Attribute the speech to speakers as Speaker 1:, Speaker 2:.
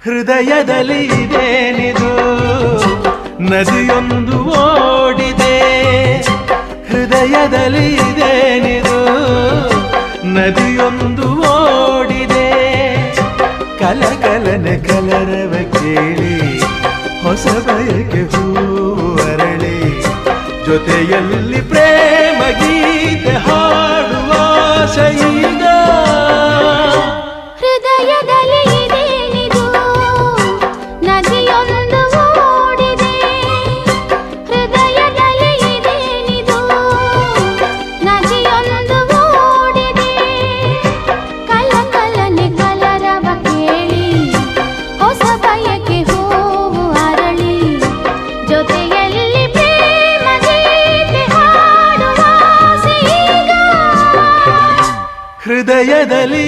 Speaker 1: ಹೃದಯದಲ್ಲಿ ಇದೇನಿದು ನದಿಯೊಂದು ಓಡಿದೆ. ಹೃದಯದಲ್ಲಿ ಇದೇನಿದು ನದಿಯೊಂದು ಓಡಿದೆ. ಕಲಕಲನೆ ಕಲರವ ಕೇಳಿ ಹೊಸ ಬಯಕೆ ಹೂವು ಅರಳಿ ಜೊತೆಯಲ್ಲಿ ಪ್ರೇಮ ಗೀತೆ ಹಾಡುವ ಆಸೆಯೀಗ.
Speaker 2: ಹೃದಯದಲ್ಲಿ ಇದೇನಿದು ನದಿಯೊಂದು ಓಡಿದೆ. ಹೃದಯದಲ್ಲಿ ಇದೇನಿದು ನದಿಯೊಂದು ಓಡಿದೆ. ಕಲಕಲನೆ ಕಲರವ ಕೇಳಿ ಹೊಸ ಬಯಕೆ ಹೂವು ಅರಳಿ ಜೊತೆಯಲ್ಲಿ ಪ್ರೇಮ ಗೀತೆ ಹಾಡುವ ಆಸೆಯೀಗ.
Speaker 1: ಹೃದಯದಲ್ಲಿ